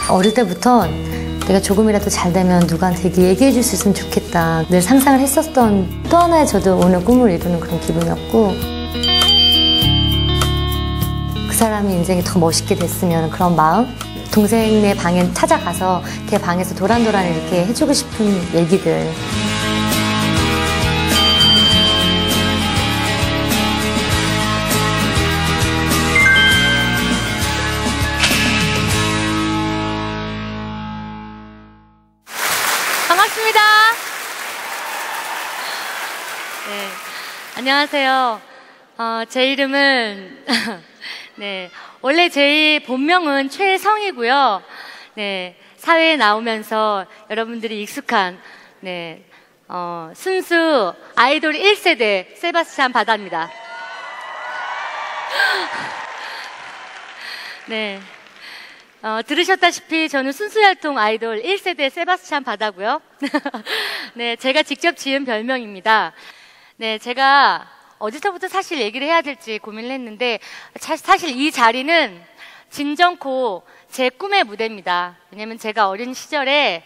어릴 때부터 내가 조금이라도 잘 되면 누구한테 얘기해 줄 수 있으면 좋겠다 늘 상상을 했었던 또 하나의 저도 오늘 꿈을 이루는 그런 기분이었고, 그 사람이 인생이 더 멋있게 됐으면 그런 마음, 동생네 방에 찾아가서 걔 방에서 도란도란 이렇게 해주고 싶은 얘기들. 반갑습니다. 네, 안녕하세요. 제 이름은 네, 원래 제 본명은 최성이고요. 네, 사회에 나오면서 여러분들이 익숙한 순수 아이돌 1세대 세바스찬 바다입니다. 네. 들으셨다시피 저는 순수혈통 아이돌 1세대 세바스찬 바다고요. 네, 제가 직접 지은 별명입니다. 네, 제가 어디서부터 사실 얘기를 해야 될지 고민을 했는데 사실 이 자리는 진정코 제 꿈의 무대입니다. 왜냐면 제가 어린 시절에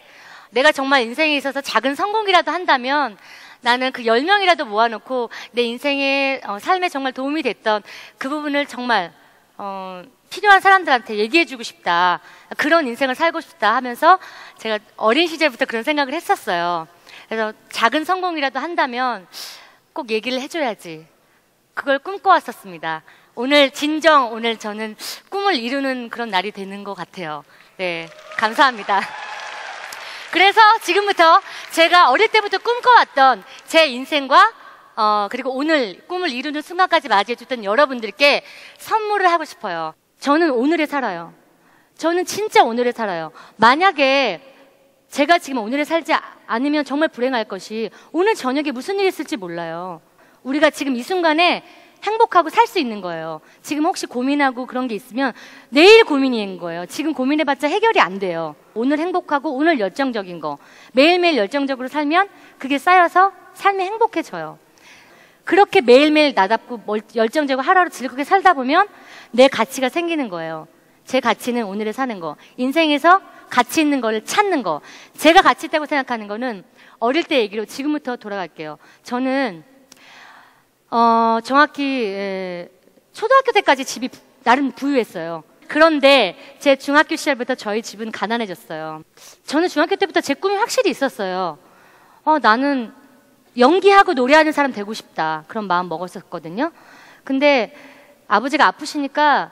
내가 정말 인생에 있어서 작은 성공이라도 한다면 나는 그 10명이라도 모아놓고 내 인생의 삶에 정말 도움이 됐던 그 부분을 정말 필요한 사람들한테 얘기해주고 싶다, 그런 인생을 살고 싶다 하면서 제가 어린 시절부터 그런 생각을 했었어요. 그래서 작은 성공이라도 한다면 꼭 얘기를 해줘야지, 그걸 꿈꿔왔었습니다. 오늘 저는 꿈을 이루는 그런 날이 되는 것 같아요. 네, 감사합니다. 그래서 지금부터 제가 어릴 때부터 꿈꿔왔던 제 인생과 그리고 오늘 꿈을 이루는 순간까지 맞이해줬던 여러분들께 선물을 하고 싶어요. 저는 오늘에 살아요. 저는 진짜 오늘에 살아요. 만약에 제가 지금 오늘에 살지 않으면 정말 불행할 것이, 오늘 저녁에 무슨 일이 있을지 몰라요. 우리가 지금 이 순간에 행복하고 살 수 있는 거예요. 지금 혹시 고민하고 그런 게 있으면 내일 고민인 거예요. 지금 고민해봤자 해결이 안 돼요. 오늘 행복하고 오늘 열정적인 거, 매일매일 열정적으로 살면 그게 쌓여서 삶이 행복해져요. 그렇게 매일매일 나답고 열정적으로 하루하루 즐겁게 살다 보면 내 가치가 생기는 거예요. 제 가치는 오늘에 사는 거, 인생에서 가치 있는 거를 찾는 거. 제가 가치 있다고 생각하는 거는 어릴 때 얘기로 지금부터 돌아갈게요. 저는 정확히 초등학교 때까지 집이 나름 부유했어요. 그런데 제 중학교 시절부터 저희 집은 가난해졌어요. 저는 중학교 때부터 제 꿈이 확실히 있었어요. 나는 연기하고 노래하는 사람 되고 싶다, 그런 마음 먹었었거든요. 근데 아버지가 아프시니까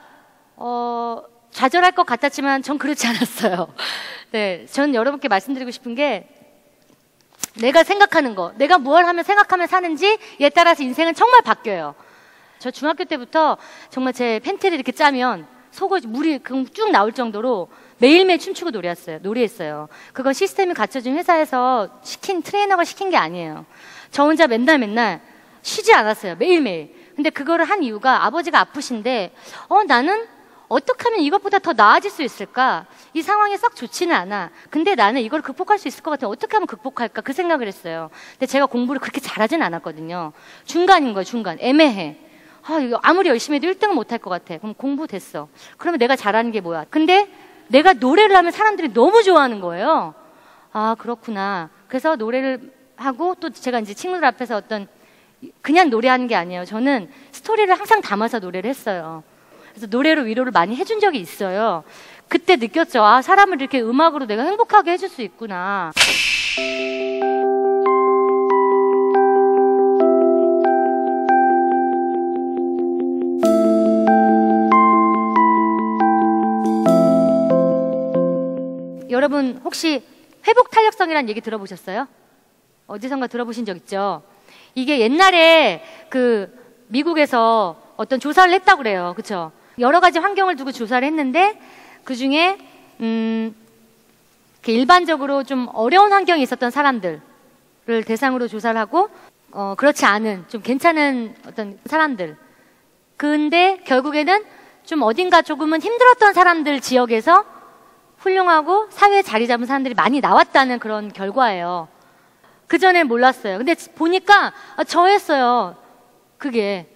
좌절할 것 같았지만 전 그렇지 않았어요. 네, 전 여러분께 말씀드리고 싶은 게, 내가 생각하는 거, 내가 뭘 하면 생각하면 사는지에 따라서 인생은 정말 바뀌어요. 저 중학교 때부터 정말 제 팬티를 이렇게 짜면 속옷 물이 쭉 나올 정도로 매일매일 춤추고 노래했어요. 그건 시스템이 갖춰진 회사에서 트레이너가 시킨 게 아니에요. 저 혼자 맨날 쉬지 않았어요. 매일매일. 근데 그거를 한 이유가 아버지가 아프신데 나는 어떻게 하면 이것보다 더 나아질 수 있을까? 이 상황이 썩 좋지는 않아. 근데 나는 이걸 극복할 수 있을 것 같아. 어떻게 하면 극복할까? 그 생각을 했어요. 근데 제가 공부를 그렇게 잘하진 않았거든요. 중간인 거예요, 중간. 애매해. 이거 아무리 열심히 해도 1등은 못할 것 같아. 그럼 공부 됐어. 그러면 내가 잘하는 게 뭐야? 근데 내가 노래를 하면 사람들이 너무 좋아하는 거예요. 그렇구나. 그래서 노래를 하고, 또 제가 이제 친구들 앞에서 그냥 노래하는 게 아니에요. 저는 스토리를 항상 담아서 노래를 했어요. 그래서 노래로 위로를 많이 해준 적이 있어요. 그때 느꼈죠. 사람을 이렇게 음악으로 내가 행복하게 해줄 수 있구나. 여러분 혹시 회복 탄력성이라는 얘기 들어보셨어요? 어디선가 들어보신 적 있죠? 이게 옛날에 미국에서 어떤 조사를 했다고 그래요. 그쵸? 여러 가지 환경을 두고 조사를 했는데, 그 중에 일반적으로 좀 어려운 환경에 있었던 사람들을 대상으로 조사를 하고, 그렇지 않은 좀 괜찮은 어떤 사람들, 근데 결국에는 좀 어딘가 조금은 힘들었던 사람들 지역에서 훌륭하고 사회에 자리 잡은 사람들이 많이 나왔다는 그런 결과예요. 그전엔 몰랐어요. 근데 보니까 저였어요. 그게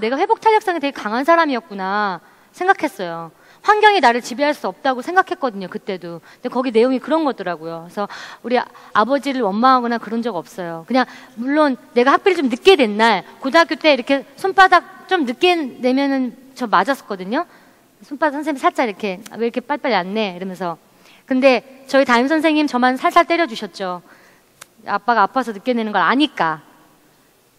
내가 회복 탄력성이 되게 강한 사람이었구나 생각했어요. 환경이 나를 지배할 수 없다고 생각했거든요, 그때도. 근데 거기 내용이 그런 거더라고요. 그래서 우리 아버지를 원망하거나 그런 적 없어요. 그냥 물론 내가 학비를 좀 늦게 낸 날, 고등학교 때 이렇게 손바닥 좀 늦게 내면은 저 맞았었거든요. 손바닥 선생님이 살짝 이렇게 왜 이렇게 빨리빨리 안 내? 이러면서. 근데 저희 담임 선생님 저만 살살 때려주셨죠. 아빠가 아파서 늦게 내는 걸 아니까.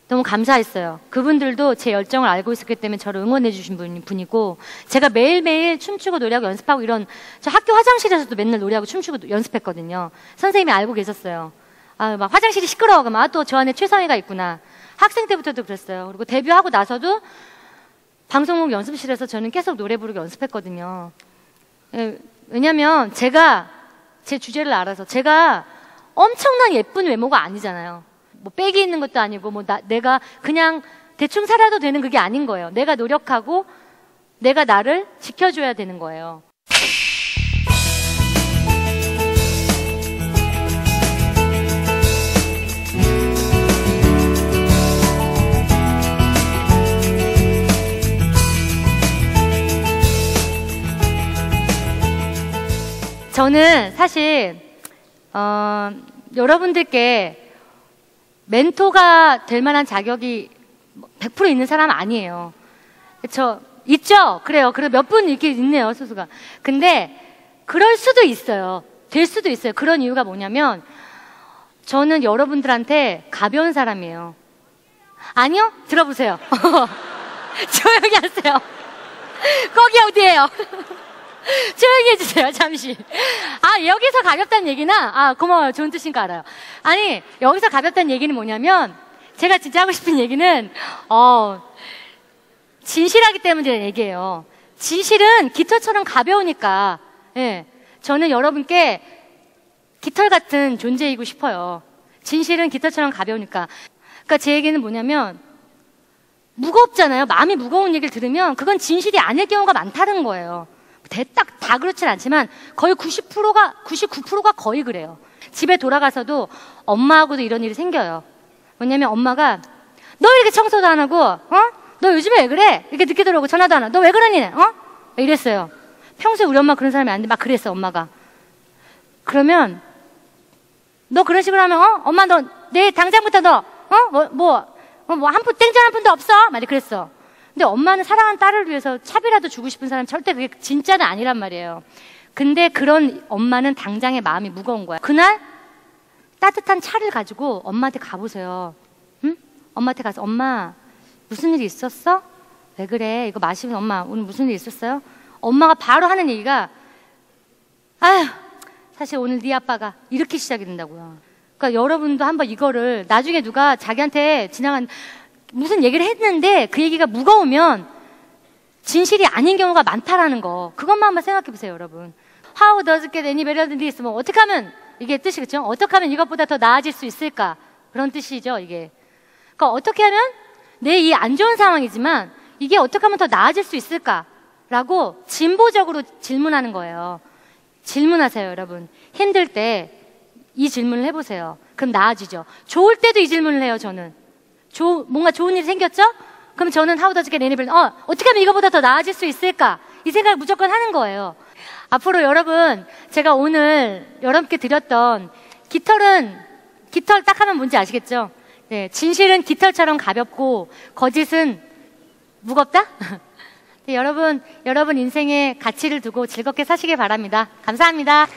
너무 감사했어요. 그분들도 제 열정을 알고 있었기 때문에 저를 응원해 주신 분이고, 제가 매일매일 춤추고 노래하고 연습하고 이런, 저 학교 화장실에서도 맨날 노래하고 춤추고 연습했거든요. 선생님이 알고 계셨어요. 아, 막 화장실이 시끄러워. 그러면 아, 또 저 안에 최성희가 있구나. 학생 때부터도 그랬어요. 그리고 데뷔하고 나서도 방송국 연습실에서 저는 계속 노래 부르고 연습했거든요. 왜냐면 제가 제 주제를 알아서, 제가 엄청난 예쁜 외모가 아니잖아요. 뭐 빽이 있는 것도 아니고 뭐 내가 그냥 대충 살아도 되는 그게 아닌 거예요. 내가 노력하고 내가 나를 지켜줘야 되는 거예요. 저는 사실 여러분들께 멘토가 될 만한 자격이 100% 있는 사람은 아니에요. 그렇죠? 있죠? 그래요. 그래 몇 분 이렇게 있네요, 소수가. 근데 그럴 수도 있어요. 될 수도 있어요. 그런 이유가 뭐냐면 저는 여러분들한테 가벼운 사람이에요. 아니요? 들어보세요. 조용히 하세요. 거기 어디예요? 조용히 해주세요, 잠시. 아, 여기서 가볍다는 얘기는, 아, 고마워요. 좋은 뜻인 거 알아요. 아니, 여기서 가볍다는 얘기는 뭐냐면, 제가 진짜 하고 싶은 얘기는, 진실하기 때문에 얘기해요. 진실은 깃털처럼 가벼우니까, 예. 저는 여러분께 깃털 같은 존재이고 싶어요. 진실은 깃털처럼 가벼우니까. 그러니까 제 얘기는 뭐냐면, 무겁잖아요. 마음이 무거운 얘기를 들으면, 그건 진실이 아닐 경우가 많다는 거예요. 딱 다 그렇진 않지만 거의 99%가 거의 그래요. 집에 돌아가서도 엄마하고도 이런 일이 생겨요. 왜냐면 엄마가 너 이렇게 청소도 안 하고 너 요즘에 왜 그래? 이렇게 늦게 들어오고 전화도 안 하고 너 왜 그러니? 이랬어요. 평소에 우리 엄마 그런 사람이 아닌데 막 그랬어, 엄마가. 그러면 너 그런 식으로 하면 엄마 너 내일 당장부터 너 한 푼 땡전 한 푼도 없어? 막 이렇게 그랬어. 근데 엄마는 사랑하는 딸을 위해서 차비라도 주고 싶은 사람 절대 그게 진짜는 아니란 말이에요. 근데 그런 엄마는 당장의 마음이 무거운 거야. 그날 따뜻한 차를 가지고 엄마한테 가보세요. 응? 엄마한테 가서 엄마 무슨 일이 있었어? 왜 그래? 이거 마시면 엄마 오늘 무슨 일 있었어요? 엄마가 바로 하는 얘기가 아휴 사실 오늘 네 아빠가 이렇게 시작이 된다고요. 그러니까 여러분도 한번 이거를 나중에 누가 자기한테 지나간 무슨 얘기를 했는데 그 얘기가 무거우면 진실이 아닌 경우가 많다라는 거, 그것만 한번 생각해 보세요, 여러분. How does it get any better than this? 뭐 어떻게 하면 이게 뜻이겠죠? 어떻게 하면 이것보다 더 나아질 수 있을까? 그런 뜻이죠, 이게. 그러니까 어떻게 하면 내 이 안 좋은 상황이지만 이게 어떻게 하면 더 나아질 수 있을까라고 진보적으로 질문하는 거예요. 질문하세요, 여러분. 힘들 때 이 질문을 해보세요. 그럼 나아지죠. 좋을 때도 이 질문을 해요, 저는. 뭔가 좋은 일이 생겼죠? 그럼 저는 How does it get any better? 어떻게 하면 이거보다 더 나아질 수 있을까? 이 생각을 무조건 하는 거예요. 앞으로 여러분, 제가 오늘 여러분께 드렸던 깃털 딱 하면 뭔지 아시겠죠? 네, 진실은 깃털처럼 가볍고 거짓은 무겁다? 네, 여러분 인생에 가치를 두고 즐겁게 사시길 바랍니다. 감사합니다.